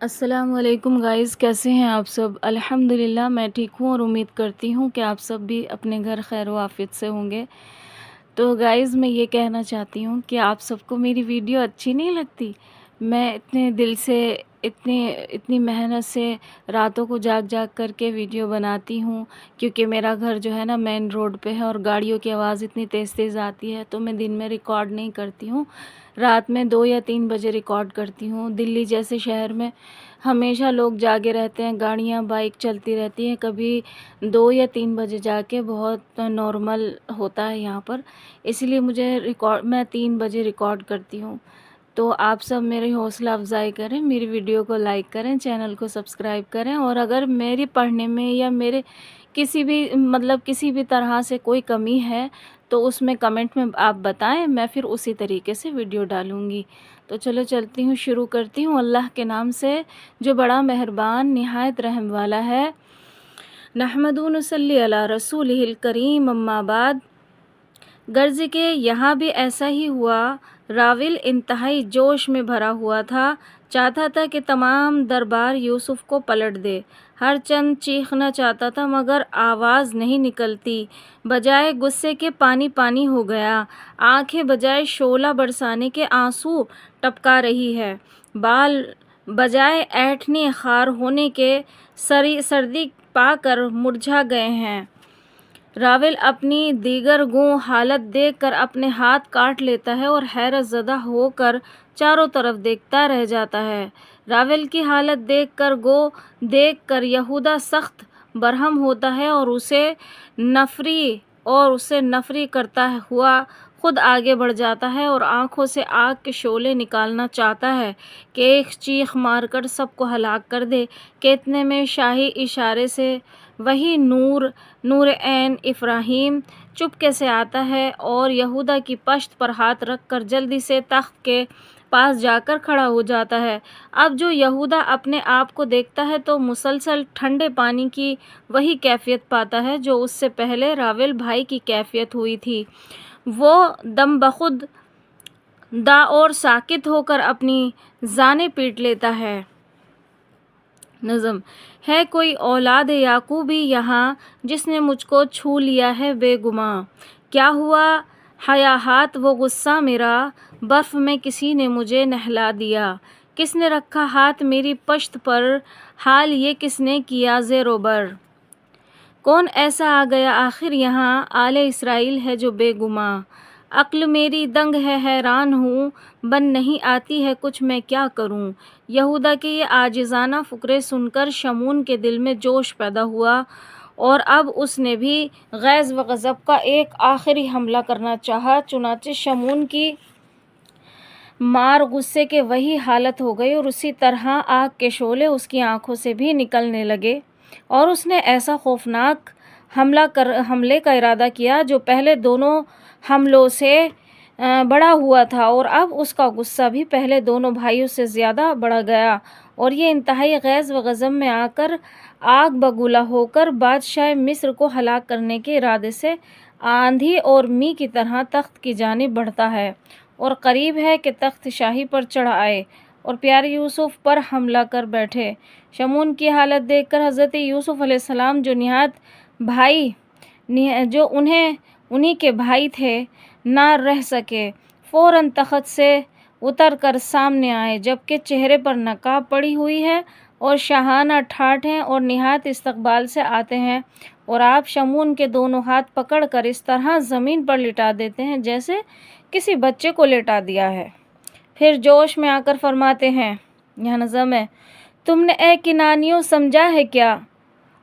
अस्सलाम वालेकुम गाइज़, कैसे हैं आप सब। अल्हम्दुलिल्लाह मैं ठीक हूँ और उम्मीद करती हूँ कि आप सब भी अपने घर खैर व आफियत से होंगे। तो गाइज़ मैं ये कहना चाहती हूँ कि आप सबको मेरी वीडियो अच्छी नहीं लगती। मैं इतने दिल से इतनी मेहनत से रातों को जाग जाग कर के वीडियो बनाती हूँ, क्योंकि मेरा घर जो है ना मेन रोड पे है और गाड़ियों की आवाज़ इतनी तेज़ तेज़ आती है, तो मैं दिन में रिकॉर्ड नहीं करती हूँ। रात में 2 या 3 बजे रिकॉर्ड करती हूँ। दिल्ली जैसे शहर में हमेशा लोग जागे रहते हैं, गाड़ियाँ बाइक चलती रहती हैं, कभी 2 या 3 बजे जाके बहुत नॉर्मल होता है यहाँ पर। इसलिए मैं 3 बजे रिकॉर्ड करती हूँ। तो आप सब मेरी हौसला अफ़ज़ाई करें, मेरी वीडियो को लाइक करें, चैनल को सब्सक्राइब करें, और अगर मेरी पढ़ने में या मेरे किसी भी तरह से कोई कमी है तो उसमें कमेंट में आप बताएं, मैं फिर उसी तरीके से वीडियो डालूँगी। तो चलो चलती हूँ, शुरू करती हूँ अल्लाह के नाम से जो बड़ा मेहरबान निहायत रहम वाला है। नहमदु नसल्ली अला रसूलिहिल करीम, अम्मा बाद। गर्ज के यहाँ भी ऐसा ही हुआ। राविल इंतहाई जोश में भरा हुआ था, चाहता था कि तमाम दरबार यूसुफ को पलट दे। हर चंद चीखना चाहता था मगर आवाज़ नहीं निकलती। बजाय गुस्से के पानी पानी हो गया। आंखें बजाय शोला बरसाने के आंसू टपका रही है। बाल बजाय ऐंठने खार होने के सर्दी पाकर मुरझा गए हैं। राविल अपनी दीगर गो हालत देखकर अपने हाथ काट लेता है और हैरत ज़दा होकर चारों तरफ देखता रह जाता है। राविल की हालत देखकर यहूदा सख्त बरहम होता है और उसे नफरी करता हुआ खुद आगे बढ़ जाता है और आंखों से आग के शोले निकालना चाहता है कि एक चीख मारकर सबको हलाक कर दे कि इतने में शाही इशारे से वही नूर ऐन इब्राहीम चुपके से आता है और यहूदा की पश्त पर हाथ रखकर जल्दी से तख्त के पास जाकर खड़ा हो जाता है। अब जो यहूदा अपने आप को देखता है तो मुसलसल ठंडे पानी की वही कैफियत पाता है जो उससे पहले राविल भाई की कैफियत हुई थी। वो दम बखुद दा और साकित होकर अपनी जाने पीट लेता है। नज़म है कोई औलाद याकूबी यहाँ जिसने मुझको छू लिया है बेगुमां। क्या हुआ हयाहात वो गुस्सा मेरा, बर्फ़ में किसी ने मुझे नहला दिया। किसने रखा हाथ मेरी पश्त पर, हाल ये किसने किया ज़ेरोबर। कौन ऐसा आ गया आखिर यहाँ, आले इसराइल है जो बेगुमां। अक्ल मेरी दंग है, हैरान हूँ, बन नहीं आती है कुछ मैं क्या करूँ। यहूदा के ये आजिज़ाना फ़ुकरे सुनकर शमून के दिल में जोश पैदा हुआ और अब उसने भी गैज़ व गज़ब का एक आखिरी हमला करना चाहा। चुनाचे शमून की मार गुस्से के वही हालत हो गई और उसी तरह आग के शोले उसकी आंखों से भी निकलने लगे और उसने ऐसा खौफनाक हमले का इरादा किया जो पहले दोनों हमलों से बड़ा हुआ था, और अब उसका गुस्सा भी पहले दोनों भाइयों से ज़्यादा बढ़ गया और ये इंतहाई गैज़ व गज़ब में आकर आग बगूला होकर बादशाह मिस्र को हलाक करने के इरादे से आंधी और मी की तरह तख्त की जानिब बढ़ता है और करीब है कि तख्त शाही पर चढ़ आए और प्यारे यूसुफ पर हमला कर बैठे। शमून की हालत देखकर हज़रत यूसुफ अलैहिस्सलाम जो उन्हीं के भाई थे ना रह सके, फ़ौरन तख्त से उतर कर सामने आए, जबकि चेहरे पर नकाब पड़ी हुई है और शाहाना ठाठ हैं और निहायत इस्तकबाल से आते हैं, और आप शमून के दोनों हाथ पकड़ कर इस तरह ज़मीन पर लिटा देते हैं जैसे किसी बच्चे को लेटा दिया है। फिर जोश में आकर फरमाते हैं, यह नज़म है, तुमने ए किनानियों समझा है क्या,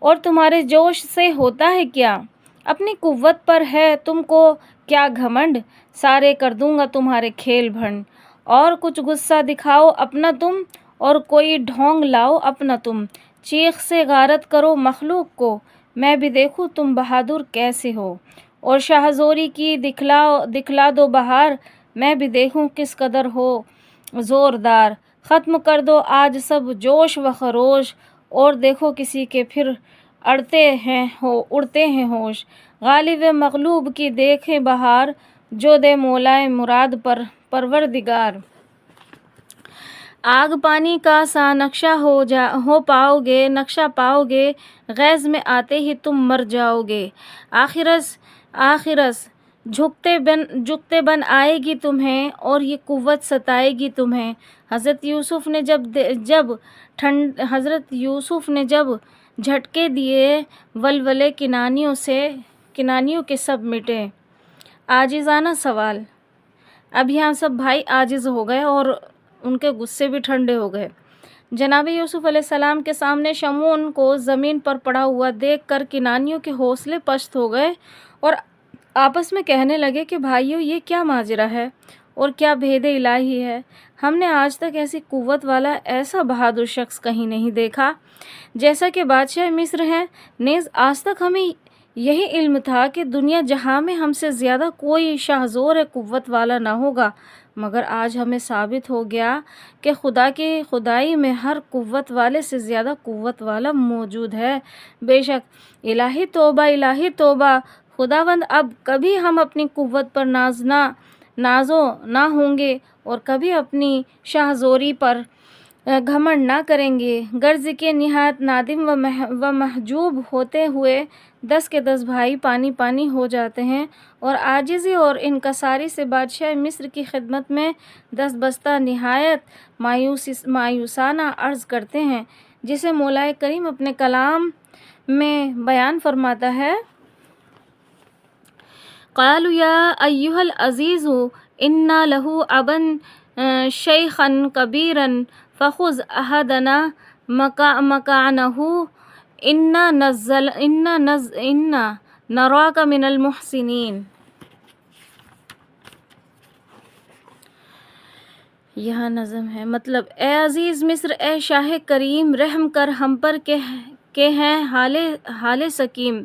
और तुम्हारे जोश से होता है क्या। अपनी कुव्वत पर है तुमको क्या घमंड, सारे कर दूंगा तुम्हारे खेल भंड। और कुछ गुस्सा दिखाओ अपना तुम, और कोई ढोंग लाओ अपना तुम। चीख से गारत करो मखलूक को, मैं भी देखूं तुम बहादुर कैसे हो। और शाहज़ोरी की दिखला दो बहार, मैं भी देखूं किस कदर हो ज़ोरदार। ख़त्म कर दो आज सब जोश व खरोश, और देखो किसी के फिर उड़ते हैं होश। गालिब मगलूब की देखे बहार, जो दे मौलाए मुराद पर परवरदिगार। आग पानी का सा नक्शा नक्शा पाओगे, गैज़ में आते ही तुम मर जाओगे। आखिरस झुकते बन आएगी तुम्हें और ये कुव्वत सताएगी तुम्हें। हज़रत यूसुफ ने जब झटके दिए, वलवले किनानियों के सब मिटे। आजिज़ाना सवाल। अब यहाँ सब भाई आजिज़ हो गए और उनके गुस्से भी ठंडे हो गए। जनाब यूसुफ अलैहिस्सलाम के सामने शमून को ज़मीन पर पड़ा हुआ देखकर किनानियों के हौसले पस्त हो गए और आपस में कहने लगे कि भाइयों, ये क्या माजरा है और क्या भेद इलाही है। हमने आज तक ऐसी कुव्वत वाला, ऐसा बहादुर शख्स कहीं नहीं देखा। जैसा कि बादशाह मिस्र हैं, नेज़ आज तक हमें यही इल्म था कि दुनिया जहां में हमसे ज़्यादा कोई शाहज़ोर कुव्वत वाला ना होगा, मगर आज हमें साबित हो गया कि खुदा की खुदाई में हर कुव्वत वाले से ज़्यादा कुव्वत वाला मौजूद है। बेशक इलाही तौबा, खुदावंद, अब कभी हम अपनी कुव्वत पर नाजो ना होंगे और कभी अपनी शाहज़ोरी पर घमंड ना करेंगे। गर्ज के निहायत नादिम व महजूब होते हुए 10 के 10 भाई पानी हो जाते हैं और आजिज़ी और इनकसारी से बादशाह मिस्र की खिदमत में 10 बस्ता निहायत मायूसाना अर्ज़ करते हैं, जिसे मौलाए करीम अपने कलाम में बयान फरमाता है। क़ालू या अय्युहल अज़ीज़ु इन्ना लहू अबन शैखन कबीरन फ़ख़ुज़ अहदना मकानहु इन्ना नराका मिनल मुहसिनीन। यह नज़म है। मतलब, ए अज़ीज़ मिस्र, ए शाह करीम, रहम कर हम पर के हैं हाले सकीम।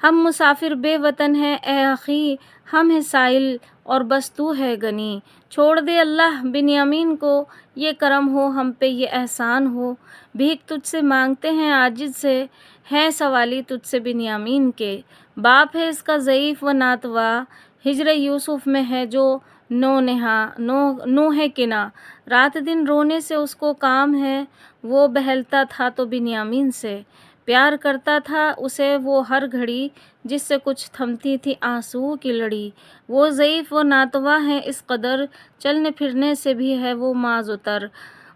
हम मुसाफिर बेवतन हैं ए अख़ी, हम हैं साइल और बस तू है गनी। छोड़ दे अल्लाह बिन्यामीन को, ये करम हो हम पे, ये एहसान हो। भीख तुझसे मांगते हैं आजिज़ से, हैं सवाली तुझसे बिन्यामीन के। बाप है इसका ज़ईफ़ व नातवा, हिजर यूसुफ में है जो नूह किना। रात दिन रोने से उसको काम है, वो बहलता था तो बिन्यामीन से। प्यार करता था उसे वो हर घड़ी, जिससे कुछ थमती थी आंसू की लड़ी। वो ज़ईफ़ व नातवा है इस कदर, चलने फिरने से भी है वो माज़ुतर।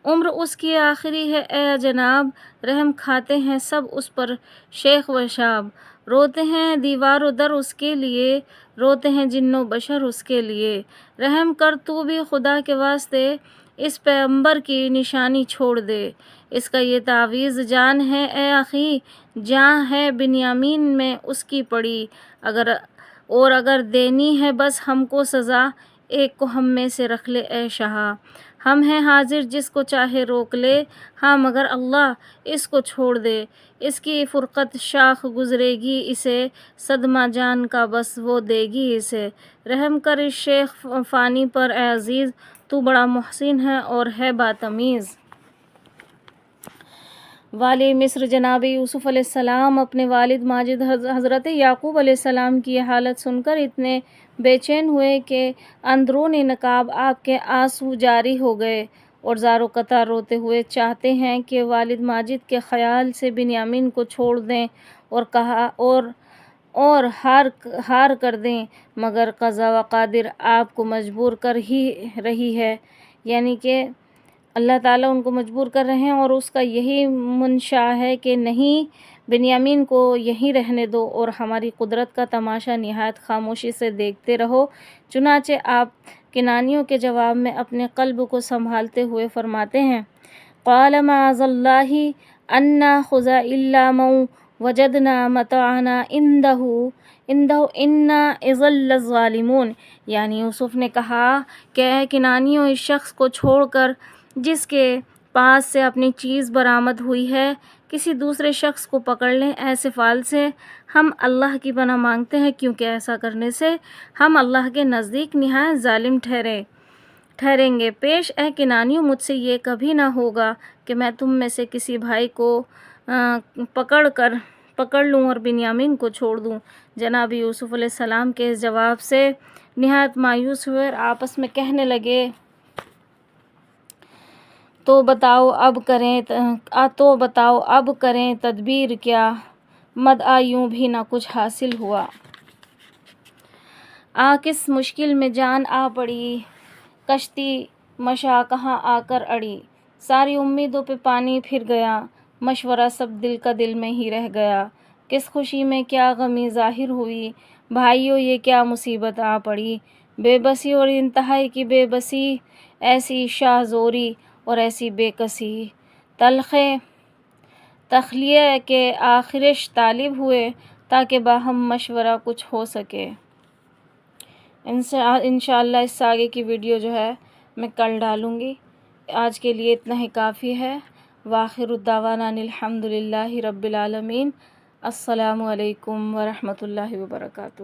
उम्र उसकी आखिरी है ए जनाब, रहम खाते हैं सब उस पर शेख व शाब। रोते हैं दीवार दर उसके लिए, रोते हैं जिन्नो बशर उसके लिए। रहम कर तू भी खुदा के वास्ते, इस पैगंबर की निशानी छोड़ दे। इसका ये तावीज़ जान है ए अख़ी, जान है बिन्यामीन में उसकी पड़ी। अगर देनी है बस हमको सज़ा, एक को हम में से रख ले ए शाह। हम हैं हाजिर जिसको चाहे रोक ले, हाँ मगर अल्लाह इसको छोड़ दे। इसकी फ़ुरक़त शाख गुज़रेगी इसे, सदमा जान का बस वो देगी इसे। रहम कर इस शेख फ़ानी पर ए अज़ीज़, तू बड़ा मुहसिन है और है बातमीज़। वाली मिस्र जनाब यूसुफ अलैहिस्सलाम अपने वालिद माजिद हज़रत याक़ूब अलैहिस्सलाम की हालत सुनकर इतने बेचैन हुए कि अंदरूनी नकाब आपके आंसू जारी हो गए और ज़ारो कतार रोते हुए चाहते हैं कि वालिद माजिद के ख़याल से बिन्यामीन को छोड़ दें और कहा और हार कर दें, मगर क़ज़ा व क़ादिर आपको मजबूर कर ही रही है। यानी कि अल्लाह ताला उनको मजबूर कर रहे हैं और उसका यही मुंशा है कि नहीं, बिन्यामीन को यहीं रहने दो और हमारी कुदरत का तमाशा निहायत खामोशी से देखते रहो। चुनाचे आप किनानियों के जवाब में अपने कल्ब को संभालते हुए फरमाते हैं, क़ाल माअज़ल्लाहि अन्ना खुज़ा इल्ला मौ वजदना मताअना इंदहु इन्ना इज़ल लज़ालिमून। यानी यूसुफ ने कहा कि किनानियों, इस शख्स को छोड़कर जिसके पास से अपनी चीज़ बरामद हुई है, किसी दूसरे शख्स को पकड़ लें ऐसे फ़ाल से। हम अल्लाह की पनाह मांगते हैं, क्योंकि ऐसा करने से हम अल्लाह के नज़दीक निहायत ज़ालिम ठहरेंगे। पेश ए किनानियों, मुझसे ये कभी ना होगा कि मैं तुम में से किसी भाई को पकड़ लूँ और बिन्यामीन को छोड़ दूँ। जनाब यूसुफ अलैहिस्सलाम के इस जवाब से निहायत मायूस हुए और आपस में कहने लगे, تو بتاؤ اب کریں تدبیر کیا، مدعا یوں بھی نہ کچھ حاصل ہوا۔ کس مشکل میں جان آ پڑی، کشتی مشاع کہاں آ کر اڑی، ساری امیدوں پہ پانی پھر گیا، مشورہ سب دل کا دل میں ہی رہ گیا، کس خوشی میں کیا غمی ظاہر ہوئی، بھائیو یہ کیا مصیبت آ پڑی، بے بسی اور انتہائی کی بے بسی، ایسی شاہ زوری اور ایسی بے کسی، تلخ تخلیہ کے آخرش طالب ہوئے، تاکہ باہم مشورہ کچھ ہو سکے۔ انشاءاللہ اس سے آگے کی ویڈیو جو ہے میں کل ڈالوں گی۔ آج کے لیے اتنا ہی کافی ہے۔ وآخر الدعوانا ان الحمد للہ رب العالمین۔ السلام علیکم ورحمۃ اللہ وبرکاتہ۔